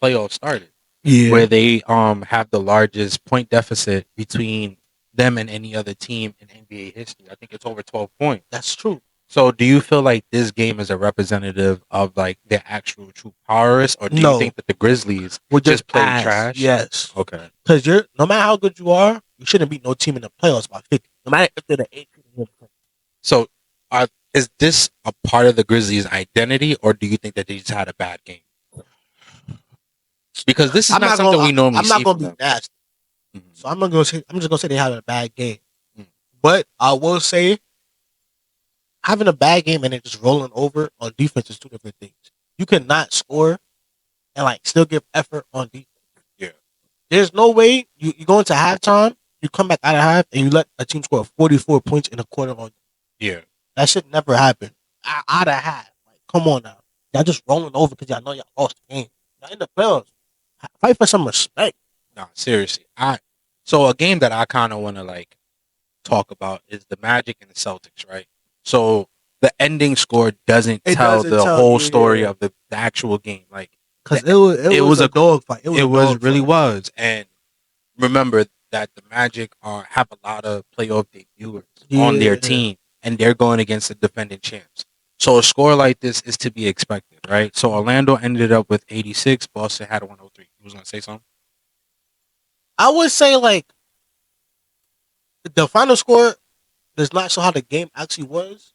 playoffs started, Yeah. where they have the largest point deficit between them and any other team in NBA history. I think it's over 12 points. That's true. So do you feel like this game is a representative of like their actual true powers, or do you No, think that the Grizzlies we're just just play ass. trash? Yes. Okay. Because you're no matter how good you are, you shouldn't beat no team in the playoffs by 50. No matter if they're the 18th. So are, is this a part of the Grizzlies' identity, or do you think that they just had a bad game? Because this is I'm not not gonna. something we normally I'm not see gonna from be them. nasty. Mhm. So I'm not gonna say. I'm just gonna say they have a bad game. Mhm. But I will say having a bad game and then just rolling over on defense is two different things. You cannot score and like still give effort on defense. Yeah. There's no way you go into halftime, you come back out of half, and you let a team score 44 points in a quarter on Yeah. that should never happen. Out of half. Like, come on now. Y'all just rolling over because y'all know y'all lost the game. Y'all in the playoffs. Fight for some respect. No, seriously. So a game that I kind of want to like talk about is the Magic and the Celtics, right? So the ending score doesn't It tell doesn't the tell whole story yeah. of the actual game. Like Because the, it it was was a a dog fight. It was it a was dog really fight. was. And remember that the Magic have a lot of playoff debuters on their Yeah. team, and they're going against the defending champs. So a score like this is to be expected, right? So Orlando ended up with 86. Boston had a 103. You was gonna say something? I would say like the final score does not show how the game actually was,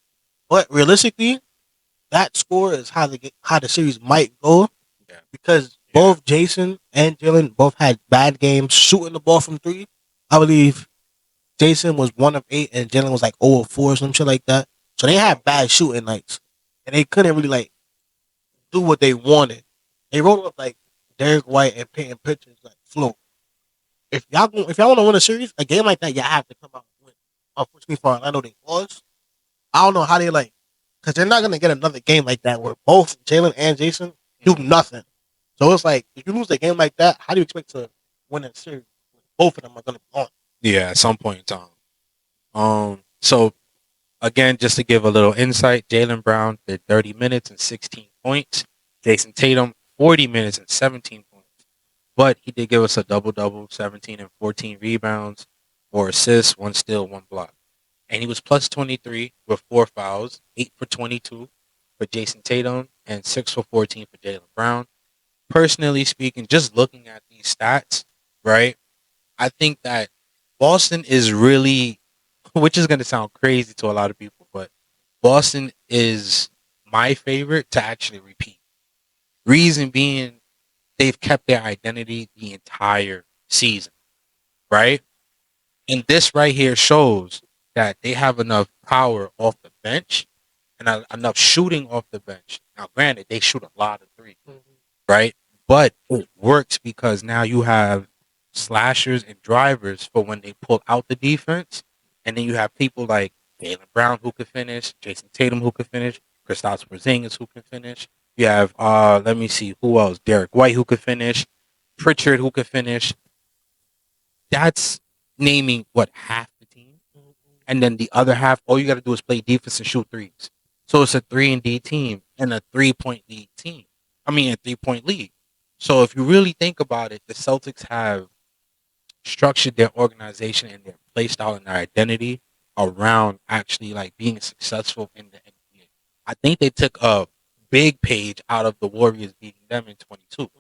but realistically, that score is how the series might go Yeah. because Yeah. both Jason and Jalen both had bad games shooting the ball from three. I believe Jason was 1 of 8 and Jalen was like 0 of 4 or some shit like that. So they had bad shooting nights and they couldn't really like do what they wanted. They rolled up like Derek White and painting pictures like float. If y'all want to win a series, a game like that, y'all have to come out and win. Unfortunately for Orlando, they lost. I don't know how they like because they're not gonna get another game like that where both Jalen and Jason do Mhm. nothing. So it's like if you lose a game like that, how do you expect to win a series? Both of them are gonna be on. Yeah, at some point in time. So again, just to give a little insight, Jalen Brown did 30 minutes and 16 points. Jason Tatum, 40 minutes and 17 points. But he did give us a double double, 17 and 14 rebounds, 4 assists, 1 steal, 1 block. And he was plus 23 with 4 fouls, 8 for 22 for Jason Tatum, and 6 for 14 for Jalen Brown. Personally speaking, just looking at these stats, right? I think that Boston is really, which is going to sound crazy to a lot of people, but Boston is my favorite to actually repeat. Reason being, they've kept their identity the entire season, right? And this right here shows that they have enough power off the bench and enough shooting off the bench. Now, granted, they shoot a lot of threes, right? But it works because now you have slashers and drivers for when they pull out the defense, and then you have people like Jalen Brown who could finish, Jason Tatum who could finish, Kristaps Porzingis who can finish. You have let me see who else, Derek White who could finish, Pritchard who could finish. That's naming what half the team, and then the other half, all you got to do is play defense and shoot threes. So it's a 3-and-D team and a 3-point lead team. I mean, a 3-point lead. So if you really think about it, the Celtics have structured their organization and their play style and their identity around actually like being successful in the NBA. I think they took a big page out of the Warriors beating them in 22.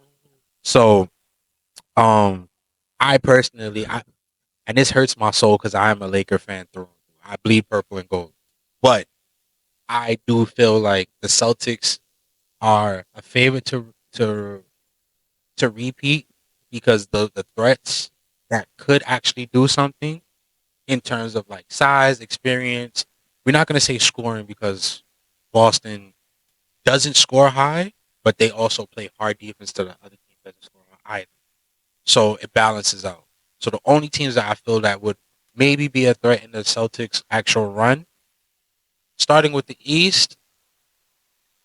So, um, I personally, and this hurts my soul because I am a Laker fan through and through. I bleed purple and gold, but I do feel like the Celtics are a favorite to repeat because the threats that could actually do something in terms of like size, experience. We're not going to say scoring because Boston doesn't score high, but they also play hard defense to the other team doesn't score high either. So it balances out. So the only teams that I feel that would maybe be a threat in the Celtics' actual run, starting with the East,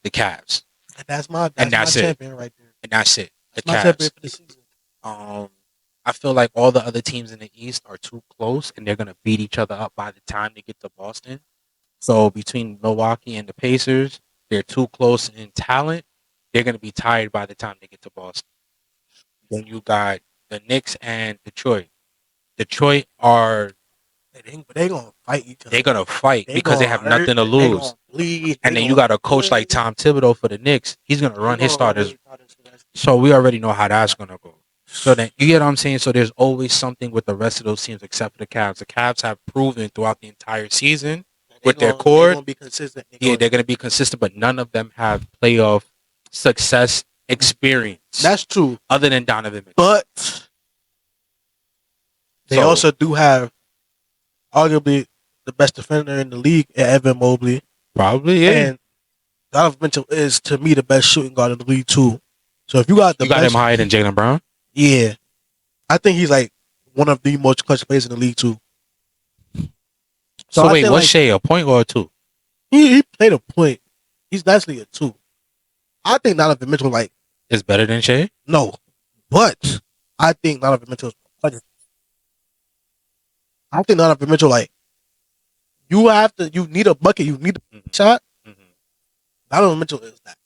the Cavs, And that's my and that's my that's it, champion right there. and that's it. The That's my champion Cavs. for the season. Um, I feel like all the other teams in the East are too close, and they're gonna beat each other up by the time they get to Boston. So between Milwaukee and the Pacers, they're too close in talent. They're gonna be tired by the time they get to Boston. Then you got the Knicks and Detroit. Detroit are They gonna fight each other. they're gonna fight They because they gonna have hurt, nothing to They lose. gonna bleed. And They then you gonna got a coach like win. Tom Thibodeau for the Knicks. He's gonna They run his gonna run starters. their So we already know how that's gonna go. So then you get what I'm saying. So there's always something with the rest of those teams except for the Cavs. The Cavs have proven throughout the entire season with their core. They're gonna be consistent. Yeah, they're gonna be consistent, but none of them have playoff success experience. That's true. Other than Donovan Mitchell. But they also do have arguably the best defender in the league, Evan Mobley. Probably, yeah. And Donovan Mitchell is, to me, the best shooting guard in the league too. So if you got him higher than Jaylen Brown, yeah, I think he's like one of the most clutch players in the league too. So wait, what's Shai, a point or a two? He played a point. He's actually a two. I think Donovan Mitchell is better than Shai. No, but I think Donovan Mitchell. I think Donovan Mitchell you need a bucket, you need a shot. Mm-hmm. Donovan Mitchell is that.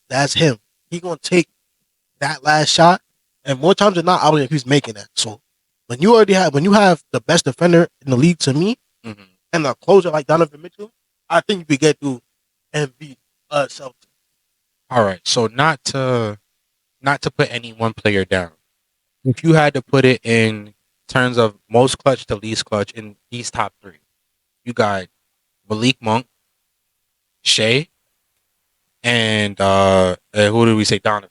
That's him. He's gonna take that last shot, and more times than not, I believe he's making that. So when you have the best defender in the league to me, and a closer like Donovan Mitchell, I think you could get through and beat Celtics. All right, so not to put any one player down. If you had to put it in terms of most clutch to least clutch in these top three, you got Malik Monk, Shai, and who did we say? Donovan.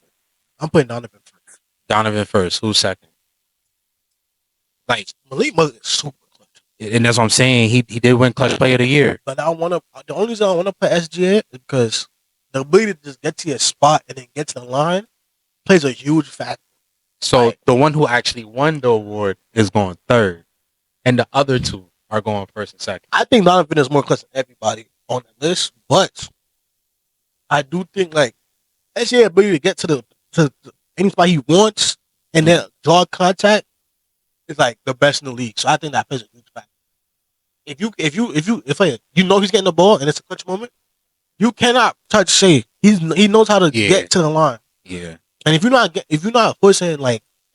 I'm putting Donovan first. Donovan first. Who's second? Like Malik Monk is super clutch, and that's what I'm saying. He did win Clutch Player of the Year. But the only reason I want to put SGA is because the ability to just get to your spot and then get to the line plays a huge factor. So the one who actually won the award is going third, and the other two are going first and second. I think Donovan is more clutch than everybody on the list, but I do think SGA ability to get to any spot he wants and then draw contact is the best in the league. So I think that plays a huge factor. If you know he's getting the ball and it's a clutch moment, you cannot touch Shai. He knows how to get to the line. Yeah. And if you're not forcing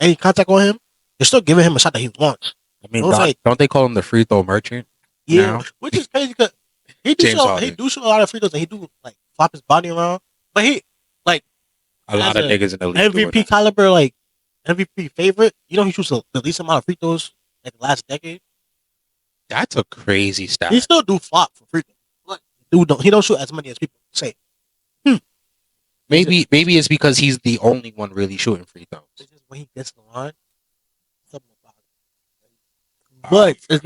any contact on him, you're still giving him a shot that he wants. I mean, don't they call him the free throw merchant? Yeah, now? Which is crazy because he do shoot a lot of free throws and he do flop his body around. But he a lot of niggas in the league MVP caliber MVP favorite. You know he shoots the least amount of free throws in the last decade. That's a crazy stat. He still do flop for free throws. He don't shoot as many as people say. Maybe it's because he's the only one really shooting free throws. It's just when he gets the line, something about it. But it's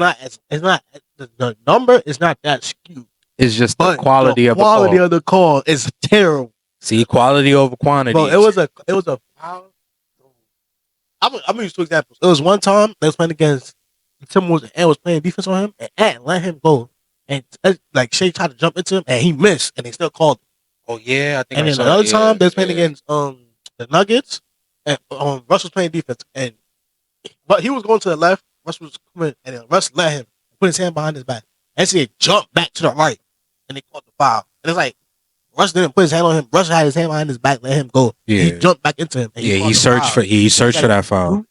not the number is not that skewed. It's just the quality of the call is terrible. See, quality over quantity. Bro, it was a foul. I'm gonna use two examples. It was one time they was playing against Timberwolves and was playing defense on him and let him go. And Shai tried to jump into him and he missed and they still called him. Oh yeah, I think. And then another time they was playing against the Nuggets and Russ was playing defense but he was going to the left. Russ was coming and then Russ let him put his hand behind his back. And so he jumped back to the right and they called the foul. And it's Russ didn't put his hand on him. Russ had his hand behind his back, let him go. Yeah. He jumped back into him. And he searched for that foul.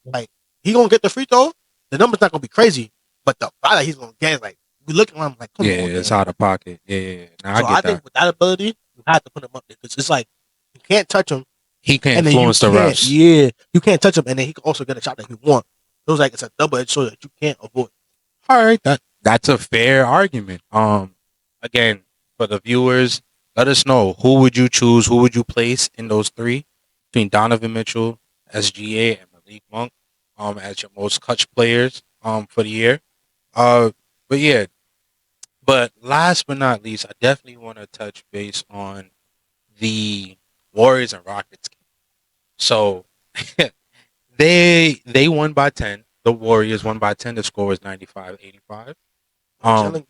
He gonna get the free throw. The number's not gonna be crazy, but the foul that he's gonna get is we looking at him come on. It's out of pocket. Yeah. So I think with that ability, you have to put him up there because it's you can't touch him. He can influence the refs. Yeah, you can't touch him, and then he can also get a shot that he wants. So it's a double-edged sword that you can't avoid. All right, that's a fair argument. Again, for the viewers, let us know who would you choose, who would you place in those three between Donovan Mitchell, SGA, and Malik Monk as your most clutch players for the year. But last but not least, I definitely want to touch base on the Warriors and Rockets game. So they won by 10. The Warriors won by 10. The score was 95-85. And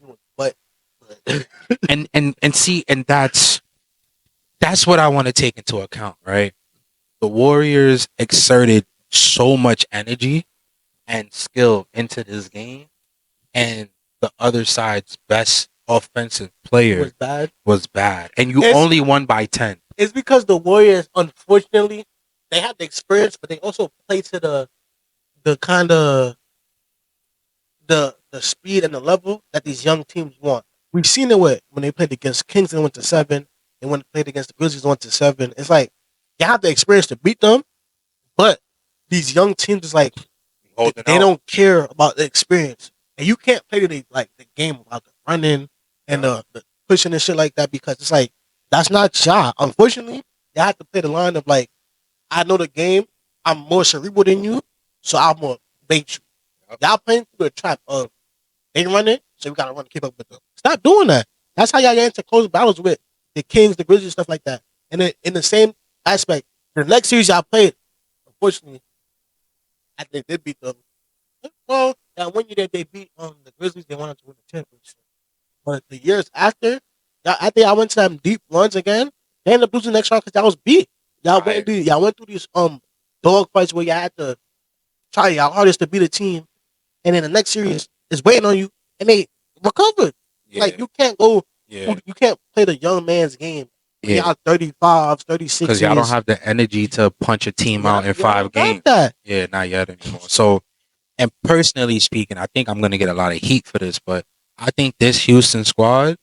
that's what I want to take into account, right? The Warriors exerted so much energy and skill into this game, and the other side's best offensive player was bad. And you only won by 10. It's because the Warriors, unfortunately, they have the experience, but they also play to the kind of the speed and the level that these young teams want. We've seen it with when they played against Kings and went to 7, and when they played against the Grizzlies went to 7. It's like they have the experience to beat them, but these young teams is like Holding they out. don't care about the experience, and you can't play the game about the running and the pushing and shit like that because it's like that's not Shot. Unfortunately, you have to play the line of like I know the game. I'm more cerebral than you, so I'm gonna bait you. Yep. Y'all playing through the trap of they running, so we gotta run to keep up with them. Stop doing that. That's how y'all get into close battles with the Kings, the Grizzlies, stuff like that. And then in the same aspect, the next series y'all played, unfortunately, I think they beat them. Well, that one year that they beat the Grizzlies, they wanted to win the championship. But the years after, I think I went to them deep runs again. They ended up losing the next round because y'all was beat. Y'all went through these dog fights where y'all had to try y'all hardest to beat a team, and then the next series is waiting on you, and they recovered. Yeah. Like you can't go, Yeah. you can't play the young man's game. Yeah. Y'all 35, 36. Because y'all don't have the energy to punch a team out in 5 games. That. Yeah, not yet anymore. So, and personally speaking, I think I'm going to get a lot of heat for this, but I think this Houston squad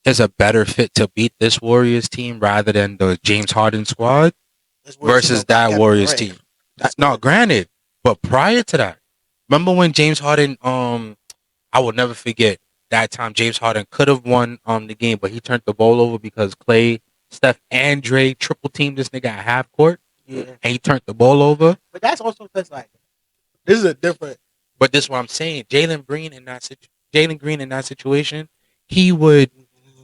is a better fit to beat this Warriors team rather than the James Harden squad versus that Warriors team. No, granted, but prior to that, remember when James Harden, I will never forget that time James Harden could have won the game, but he turned the ball over because Clay, Steph, and Dre triple teamed this nigga at half court. Yeah. And he turned the ball over. But that's also because like this is a different. But this is what I'm saying. Jalen Green in that situation, he would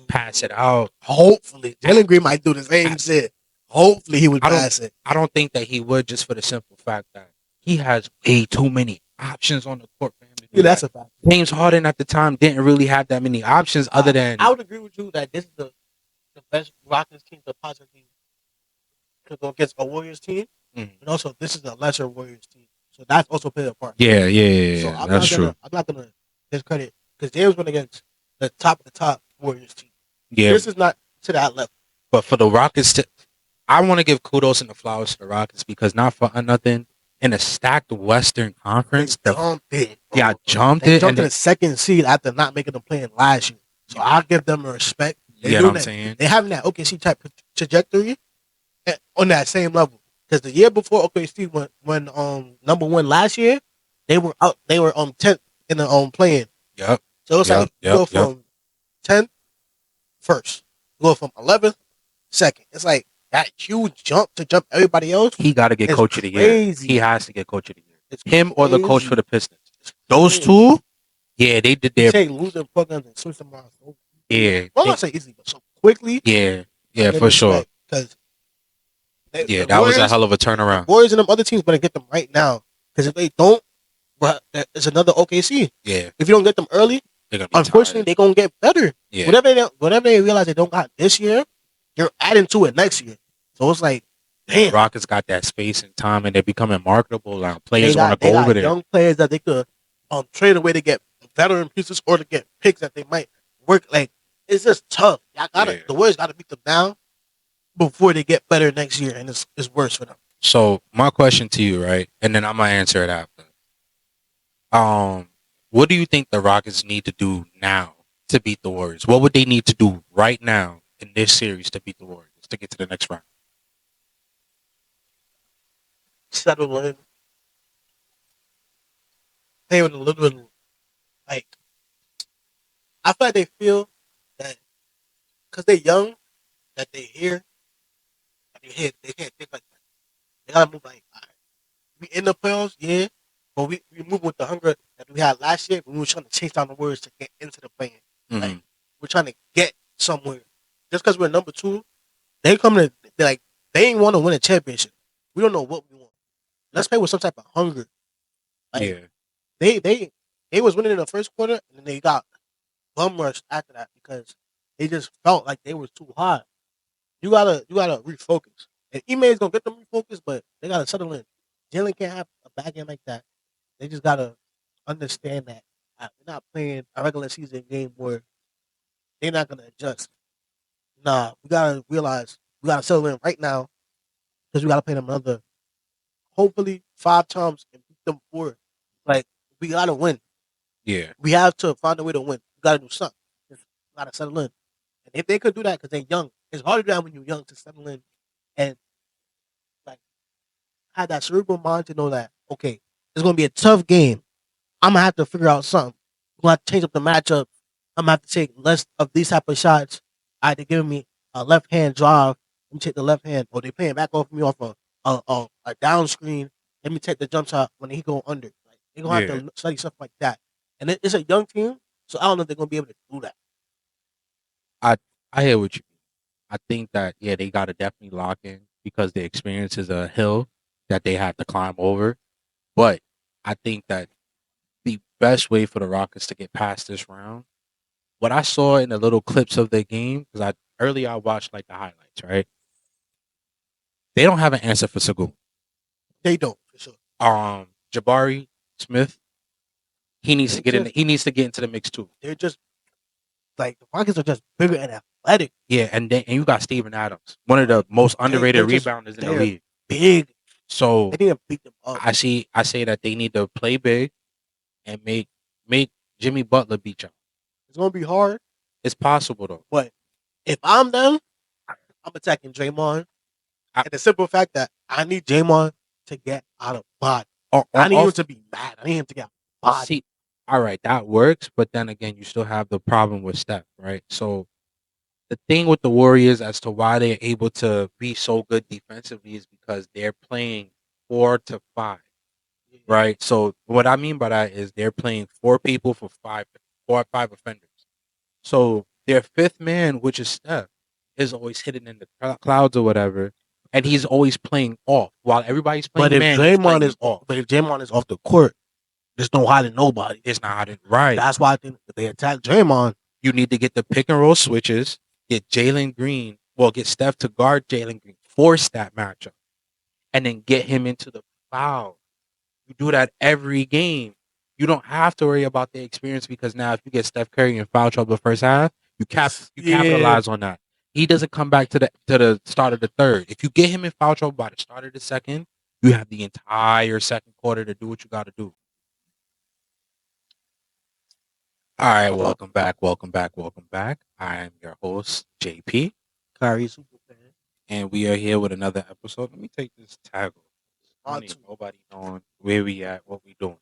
pass it out. Hopefully, Jalen Green might do the same shit. Hopefully, he would pass it. I don't think that he would, just for the simple fact that he has way too many options on the court for him to do Yeah, that's that. a fact. James Harden at the time didn't really have that many options other than. I would agree with you that this is the best Rockets team to possibly could go against a Warriors team, and also this is a lesser Warriors team, so that's also played a part. Yeah. So that's true. I'm not gonna discredit because James went against the top Warriors team. Yeah, This is not to that level. but for the Rockets, I want to give kudos and the flowers to the Rockets because not for nothing in a stacked Western Conference, They jumped it. yeah, jumped They it, jumped and to the second seed after not making them play in last year. So I'll give them a respect. you know what I'm saying? They having that OKC type trajectory on that same level. Because the year before OKC when number one last year, they were out. They were 10th in the playing. Yep. So it's like you go from 10th first, you go from 11th second. It's like that huge jump to jump everybody else. He got to get coach of the year. He has to get coach of the year. It's him or the coach for the Pistons. Those two, yeah, they did their. Take losing programs and switch them around. Yeah. Well, I'm not saying easily, but so quickly. Yeah, for sure. Because that was a hell of a turnaround. Warriors and them other teams better get them right now. Because if they don't, but it's another OKC. Yeah. If you don't get them early, unfortunately, they're gonna get better. Yeah. Whatever they realize they don't got this year, they're adding to it next year. So it's like, damn. Rockets got that space and time, and they're becoming marketable. Like players want to go over there. Young players that they could trade away to get veteran pieces or to get picks that they might work. Like it's just tough. The Warriors gotta beat them now before they get better next year, and it's worse for them. So my question to you, right, and then I'm gonna answer it after. What do you think the Rockets need to do now to beat the Warriors? What would they need to do right now in this series to beat the Warriors to get to the next round? Settle in. Play with a little bit, like I feel like they feel that because they're young, that they hear, they can't think like that. They gotta move like, all right, we in the playoffs, yeah, but we move with the hunger that we had last year. We were trying to chase down the Warriors to get into the play. Like we're trying to get somewhere. Just because we're number 2, they come to they ain't want to win a championship. We don't know what we want. Let's play with some type of hunger. Like, They was winning in the first quarter, and then they got bum rushed after that because they just felt like they was too high. You gotta refocus. And Ime is gonna get them refocused, but they gotta settle in. Jalen can't have a bad game like that. They just gotta understand that we're not playing a regular season game where they're not gonna adjust. Nah, we gotta realize we gotta settle in right now because we gotta play them another hopefully 5 times and beat them 4. Like we gotta win. Yeah, We have to find a way to win. We gotta do something. Just gotta settle in. And if they could do that because they're young, it's hard to do that when you're young to settle in and like have that cerebral mind to know that okay, it's gonna be a tough game. I'm gonna have to figure out something. I'm gonna have to change up the matchup. I'm gonna have to take less of these type of shots. Either giving me a left hand drive. Let me take the left hand, or they playing back off me off a down screen. Let me take the jump shot when he go under. Like they're gonna have yeah. to study stuff like that. And it's a young team, so I don't know if they're gonna be able to do that. I I hear what you mean. I think that yeah, they gotta definitely lock in because the experience is a hill that they have to climb over. But I think that the best way for the Rockets to get past this round, what I saw in the little clips of the game, because I watched like the highlights, right? They don't have an answer for Sagoon. They don't for sure. Jabari Smith, he needs to They get in. just He needs to get into the mix too. they're just like the Rockets are just bigger and athletic. Yeah, and you got Steven Adams, one of the most underrated They're just rebounders in the they're league. big. So They need to beat them up. I say that they need to play big and make Jimmy Butler beat you. It's gonna be hard, It's possible though. but if I'm them, I'm attacking Draymond. I, And the simple fact that I need Draymond to get out of body. I need him off to be mad. I need him to get out of body. see, all right, that works, but then again, you still have the problem with Steph, right? So the thing with the Warriors as to why they're able to be so good defensively is because they're playing 4 to 5, right? So what I mean by that is they're playing 4 people for 4 or 5 offenders. So their fifth man, which is Steph, is always hidden in the clouds or whatever, and he's always playing off while everybody's But playing man. He's playing off. If Draymond is off the court, there's no hiding nobody. It's not hiding. Right. That's why I think if they attack Draymond, You need to get the pick and roll switches, get Jalen Green, well, get Steph to guard Jalen Green, force that matchup, and then get him into the foul. You do that every game. You don't have to worry about the experience because now if you get Steph Curry in foul trouble the first half, you capitalize on that. He doesn't come back to the start of the third. If you get him in foul trouble by the start of the second, you have the entire second quarter to do what you got to do. All right, welcome back, welcome back, welcome back. I am your host, JP, Kyriesuperfan. and we are here with another episode. Let me take this tag off. I On don't need to nobody knowing where we at, what we doing.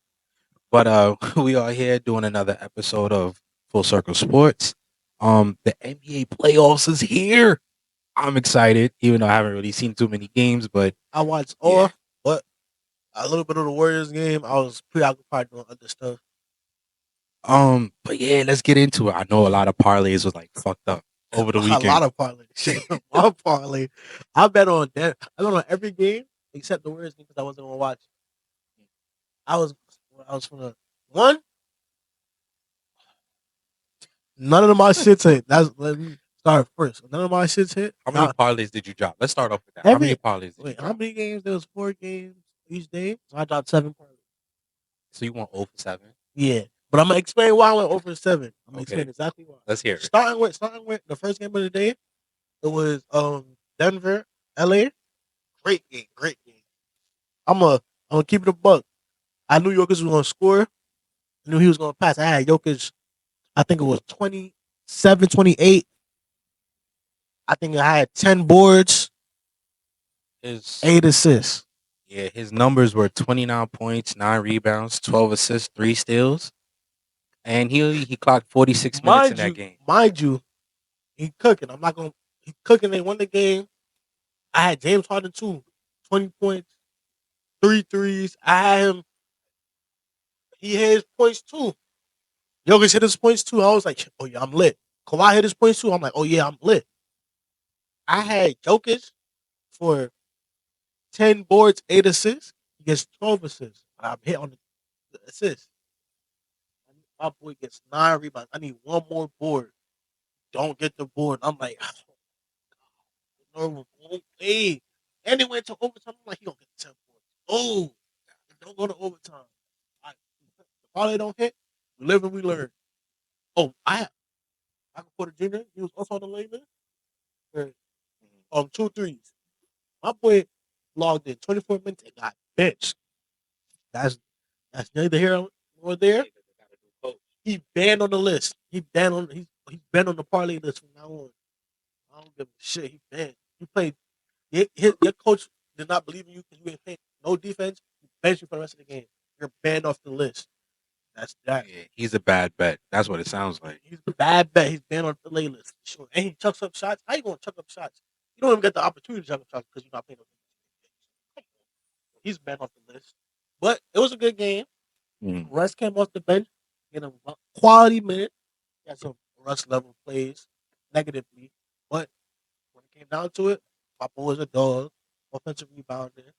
But we are here doing another episode of Full Circle Sports. The NBA playoffs is here. I'm excited, even though I haven't really seen too many games, but I watched yeah. all, but a little bit of the Warriors game. I was preoccupied doing other stuff. But yeah, let's get into it. I know a lot of parlays was like fucked up over the A weekend. lot of parlay. Shit, my parlay. I bet on that. I bet on every game except the Warriors game because I wasn't gonna watch. I was gonna one. None of my shits hit. Let me start first. None of my shits hit. How many parlays did you drop? Let's start off with that. How many parlays did you Wait, drop? how many games? There was 4 games each day, so I dropped 7 parlays. So you want 0 for 7? Yeah, but I'm gonna explain why I went over 7. I'm gonna Okay. explain exactly why. Let's hear it. Starting with the first game of the day, it was Denver, LA. Great game, great game. I'm gonna keep it a buck. I knew Jokic was gonna score. I knew he was gonna pass. I had Jokic. I think it was 27, 28. I think I had 10 boards, His 8 assists. Yeah, his numbers were 29 points, 9 rebounds, 12 assists, 3 steals, and he clocked 46 minutes in that game. Mind you, he cooking. I'm not gonna. He cooking. They won the game. I had James Harden too, 20 points, 3 threes. I had him. He hit his points too. Jokic hit his points too. I was like, oh yeah, I'm lit. Kawhi hit his points too. I'm like, oh yeah, I'm lit. I had Jokic for 10 boards, 8 assists. He gets 12 assists. I'm hit on the assists. My boy gets 9 rebounds. I need one more board. Don't get the board. I'm like, no way. And it went to overtime. I'm like, he gonna get 10 points. Oh, don't go to overtime. The parlay don't hit. We live and we learn. Oh, Michael Porter Jr. He was also on the layman. 2 threes. My boy logged in 24 minutes and got bench. That's neither here nor there. He banned on the list. He's banned on the parlay list from now on. I don't give a shit. He banned. You played. Your coach did not believe in you because you ain't playing no defense. He benched you for the rest of the game. You're banned off the list. That's that. Yeah, he's a bad bet. That's what it sounds like. He's a bad bet. He's banned on the delay list. Sure. And he chucks up shots. How you gonna chuck up shots? You don't even get the opportunity to chuck up shots because you're not playing no defense. He's banned off the list. But it was a good game. Mm. Russ came off the bench, get a quality minute. He had some Russ level plays negatively. But when it came down to it, my boy was a dog. Offensive rebounder,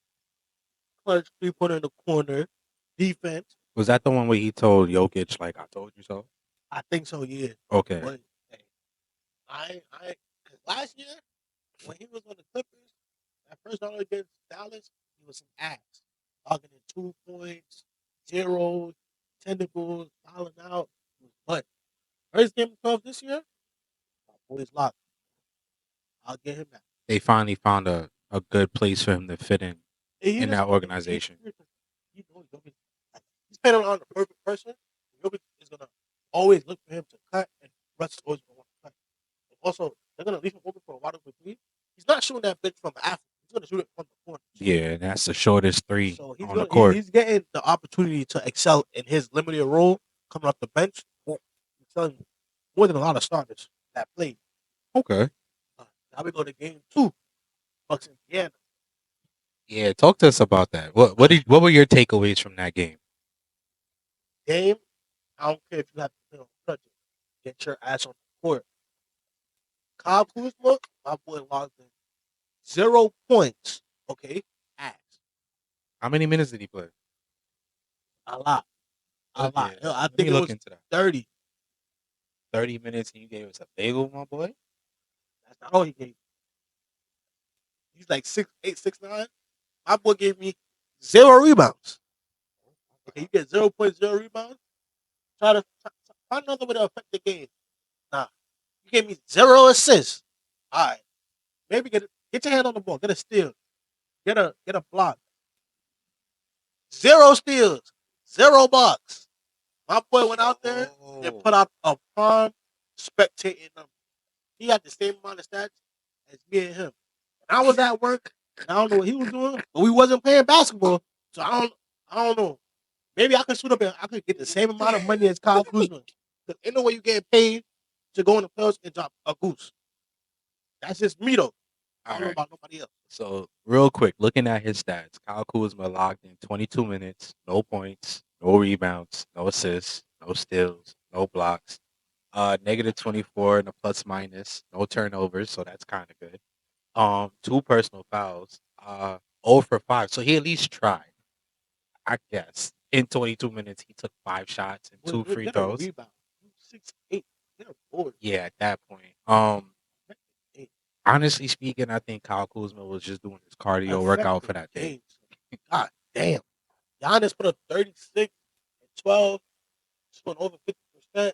clutch 3-pointer in the corner, defense. Was that the one where he told Jokic, like, I told you so? I think so, yeah. Okay. But hey, cause last year when he was on the Clippers, that first round against Dallas, he was an ass. Logging in 2 points, zeros, tentacles, fouling out. But first game of 12 this year, my boy's locked. I'll get him that. They finally found a good place for him to fit in that organization. He's playing on the perfect person. Jokic is gonna always look for him to cut, and Russ is always gonna want to cut. And also, they're gonna leave him open for a wide open three. He's not shooting that bitch from Africa. He's gonna shoot it from the corner. Yeah, and that's the shortest three So on the court. he's getting the opportunity to excel in his limited role coming off the bench. I'm telling you, more than a lot of starters that played. Okay. Now we go to game 2, Bucks and Indiana. Yeah, talk to us about that. What were your takeaways from that game? Game, I don't care if you have to play on crutches. Get your ass on the court. Kyle Kuzma, my boy logged in 0 points. Okay, ass. How many minutes did he play? A lot. A lot. Yeah, I let think me it look was into that. 30. 30 minutes and you gave us a bagel, my boy? That's not all he gave. He's like 6'8", 6'9". My boy gave me 0 rebounds. Okay, you get 0.0 rebounds. Try to find another way to affect the game. Nah, you gave me 0 assists. All right, maybe get your hand on the ball, get a steal, get a block. 0 steals, 0 blocks. My boy went out there and put out a prime spectating number. He had the same amount of stats as me and him. And I was at work. And I don't know what he was doing, but we wasn't playing basketball, so I don't know. Maybe I could shoot up and I could get the same amount of money as Kyle Kuzma. Because ain't no way you getting paid to go in the playoffs and drop a goose. That's just me though. I don't know about nobody else. So real quick, looking at his stats, Kyle Kuzma logged in 22 minutes, no points, no rebounds, no assists, no steals, no blocks, negative 24 and a plus minus, no turnovers, so that's kind of good. 2 personal fouls, 0 for 5. So he at least tried, I guess. In 22 minutes, he took 5 shots and 2 free throws. Rebound. 6'8". Get a board. Yeah, at that point. Honestly speaking, I think Kyle Kuzma was just doing his cardio workout for that day. God damn. Giannis put up 36 and 12, shooting over 50%,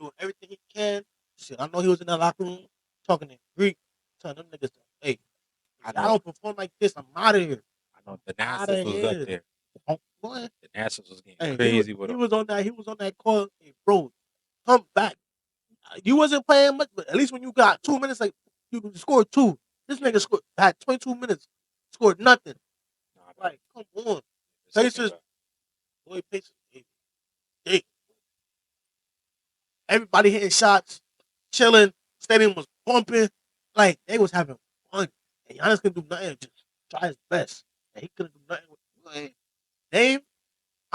doing everything he can. Shit, I know he was in that locker room talking in Greek, telling them niggas, hey, I don't perform like this, I'm out of here. I know the Nassas was up there. What? The Nassas was getting crazy with him. He was on that call. Hey, bro, come back. You wasn't playing much, but at least when you got 2 minutes, like you scored 2. This nigga had 22 minutes, scored nothing. Like, come on. Pacers, boy, Pacers. Hey. Everybody hitting shots, chilling. Stadium was bumping. Like, they was having fun. And Giannis couldn't do nothing, just try his best. And he couldn't do nothing with Dame.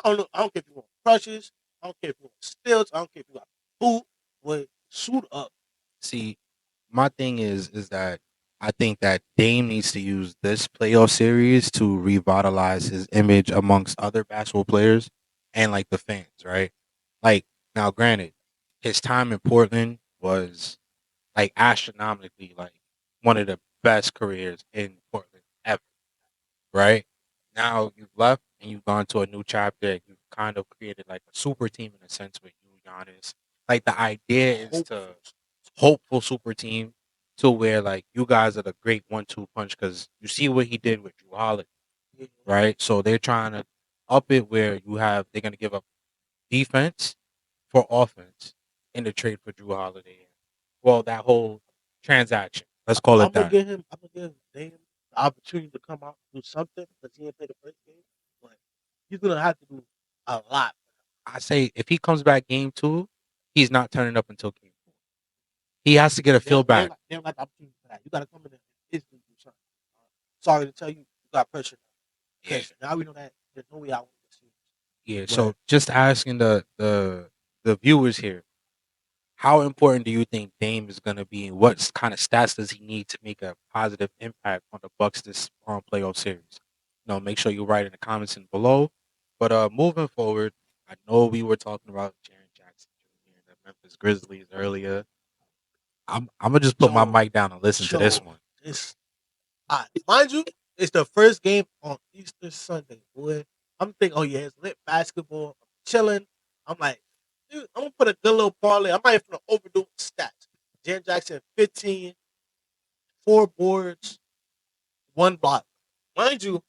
I don't care if you want crushes. I don't care if you want stilts. I don't care if you got boot. But suit up. See, my thing is that I think that Dame needs to use this playoff series to revitalize his image amongst other basketball players and like the fans, right? Like now, granted, his time in Portland was like astronomically like one of the best careers in Portland ever, right? Now you've left and you've gone to a new chapter. And you've kind of created like a super team in a sense with you, Giannis. Like the idea is to hopeful super team to where like you guys are the great 1-2 punch because you see what he did with Drew Holiday. Yeah. right? So they're trying to up it where they're going to give up defense for offense in the trade for Drew Holiday. Well, that whole transaction, let's call I'm it gonna that. give him. I'm gonna give Dame the opportunity to come out and do something because he didn't play the first game, but he's gonna have to do a lot. I say if he comes back game 2, he's not turning up until game 4. He has to get a feel back. They don't got the opportunity for that. You gotta come in and instantly do something. Sorry to tell you, you got pressure Yeah. because now we know that there's no way out with this series. Yeah. But So just asking the viewers here, how important do you think Dame is going to be, and what kind of stats does he need to make a positive impact on the Bucks this playoff series? Make sure you write in the comments and below. But moving forward, I know we were talking about Jaren Jackson Jr. and the Memphis Grizzlies earlier. I'm gonna just put my Joe, mic down and listen to this Joe, one. this mind you, it's the first game on Easter Sunday, boy. I'm thinking, oh yeah, it's lit basketball. I'm chilling. I'm like, dude, I'm gonna put a good little parlay. I'm not even gonna overdo stats. Jaren Jackson, 15, 4 boards, 1 block. Mind you,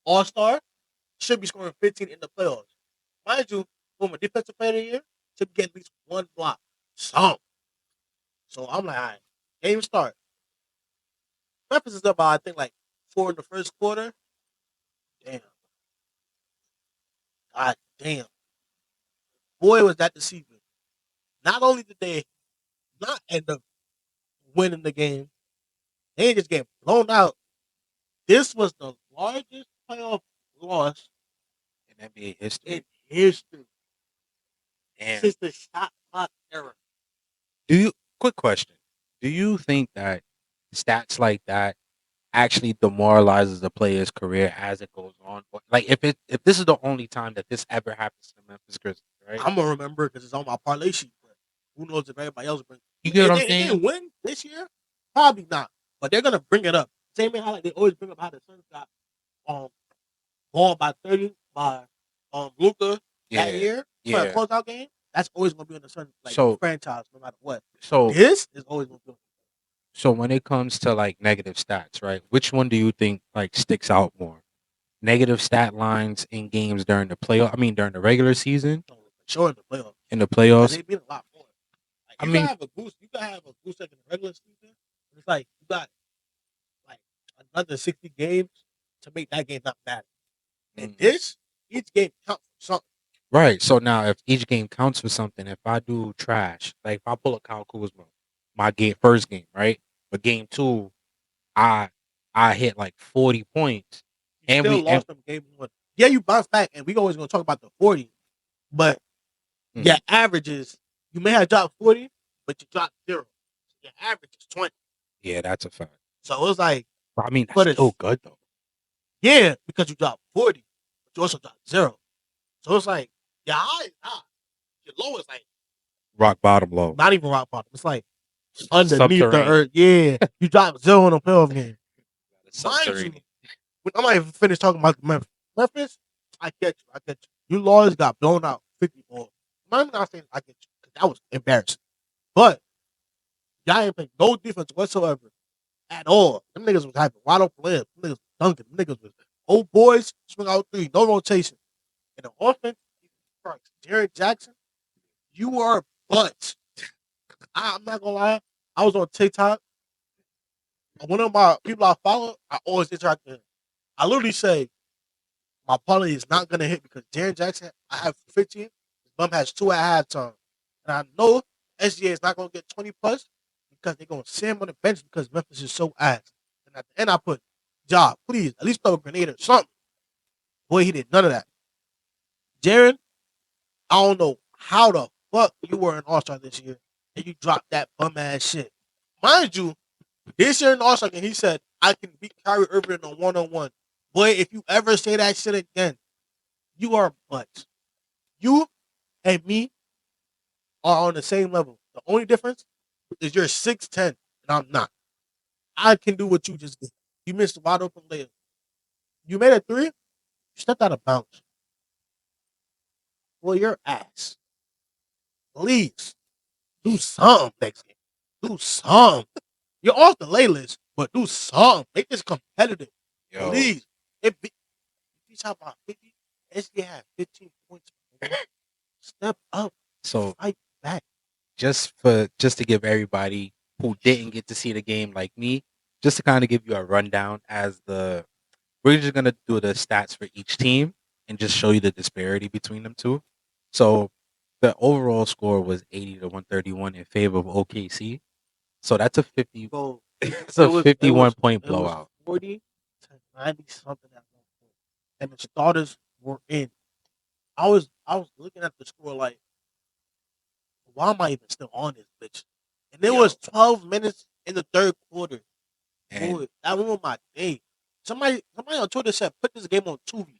All Star should be scoring 15 in the playoffs. Mind you, from a defensive player of the year, should get at least 1 block. So I'm like, all right, game start. Memphis is up by I think like 4 in the first quarter. Damn, god damn, boy was that deceiving. Not only did they not end up winning the game, they just get blown out. This was the largest playoff loss In NBA history. in history And since the shot clock era. quick question? Do you think that stats like that actually demoralizes the player's career as it goes on? Like if this is the only time that this ever happens to the Memphis Grizzlies, right? I'm gonna remember because it's on my parlay sheet. But who knows if everybody else brings? You get what I'm If they saying? win this year, probably not. But they're gonna bring it up. Same way how like they always bring up how the Suns got um ball by 30 by Luka that Yeah, year for a yeah. closeout game. That's always gonna be in the Suns like So franchise no matter what. so This is always gonna be. so when it comes to like negative stats, right? Which one do you think like sticks out more? Negative stat lines in games during the playoff. I mean during the regular season, Sure in the playoffs in the because playoffs. they beat a lot more. Like I you can mean, have a goose. You can have a goose egg in the regular season. It's like you got like another 60 games to make that game not bad. And this, each game counts for something. right. So now, if each game counts for something, if I do trash, like if I pull a Kyle Kuzma, my first game, right, but game 2, I I hit like 40 points, You and still we and lost them game 1. Yeah, you bounce back, and we always gonna talk about the 40, but your average is you may have dropped 40, but you dropped 0. So your average is 20. yeah, that's a fact. So it was like, But I mean, that's but still it's good though. yeah, because you dropped 40, but you also dropped 0. So it's like your high is high, your low is like Rock bottom low, not even rock bottom. It's like underneath the subterranean. earth. Yeah, you dropped 0 in a playoff game. Mind you, Subterranean. I'm not even finished talking about Memphis. Memphis, I get you. I get you. You lawyers got blown out 50 more. I'm not saying I get you because that was embarrassing. But y'all ain't playing no defense whatsoever at all. Them niggas was having wide open layups. Them niggas was dunking. Them niggas was old boys swing out 3, no rotation. And the offense, Jared Jackson, you are butts. I'm not gonna lie. I was on TikTok. One of my people I follow, I always interact with him. I literally say my parlay is not gonna hit because Jaren Jackson, I have 15. His bum has 2 at halftime. And I know SGA is not gonna get 20 plus because they're gonna sit him on the bench because Memphis is so ass. And at the end I put, Ja, please, at least throw a grenade or something. Boy, he did none of that. Jaren, I don't know how the fuck you were an All-Star this year and you dropped that bum ass shit. Mind you, this year in All-Star game, he said, I can beat Kyrie Irving on one-on-one. Boy, if you ever say that shit again, you are butts. You and me are on the same level. The only difference is you're 6'10 and I'm not. I can do what you just did. You missed a wide open layup. You made a 3, you stepped out of bounds. Well, your ass. Please do something next game. Do something. You're off the lay list, but do something. Make this competitive. Yo, Please. He's talking about 50. SGA had 15 points. Step up. So Fight back. just to give everybody who didn't get to see the game like me, just to kind of give you a rundown we're just gonna do the stats for each team and just show you the disparity between them two. So the overall score was 80 to 131 in favor of OKC. So that's a 50. So It's a 51-point it was blowout. 40 to 90 something at one point. And the starters were in. I was looking at the score like, why am I even still on this bitch? And it was 12 minutes in the third quarter. And Boy, that ruined my day. Somebody on Twitter said, put this game on Tubi.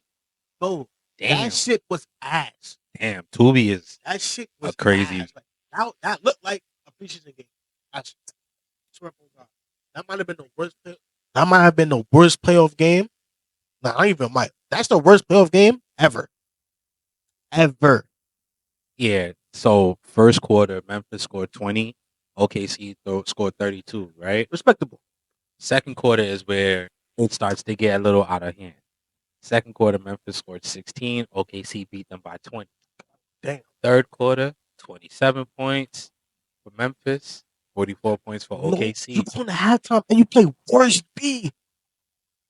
Bro, damn, that shit was ass. Tubi is That shit was crazy. ass. Like, that looked like a preseason game. I swear to God. That might have been the worst that might have been the worst playoff game. Nah, I even might. That's the worst playoff game ever. Ever. Yeah. So first quarter, Memphis scored 20. OKC scored 32. Right. Respectable. Second quarter is where it starts to get a little out of hand. Second quarter, Memphis scored 16. OKC beat them by 20. Damn. Third quarter, 27 points for Memphis, 44 points for OKC. You go into halftime and you play worse B.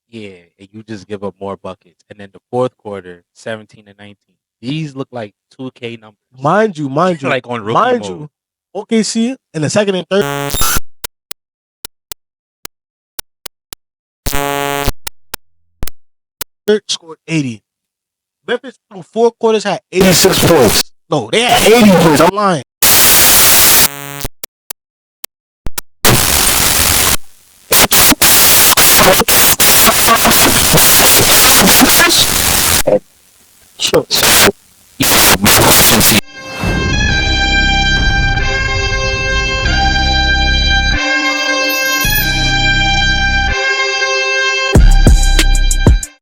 Yeah, and you just give up more buckets. And then the fourth quarter, 17 and 19. These look like 2K numbers. Mind you. Like on rookie mode. OKC in the second and third. Scored 80. Memphis through 4 quarters had 86 points. No, they had 80 points. I'm lying. Sure.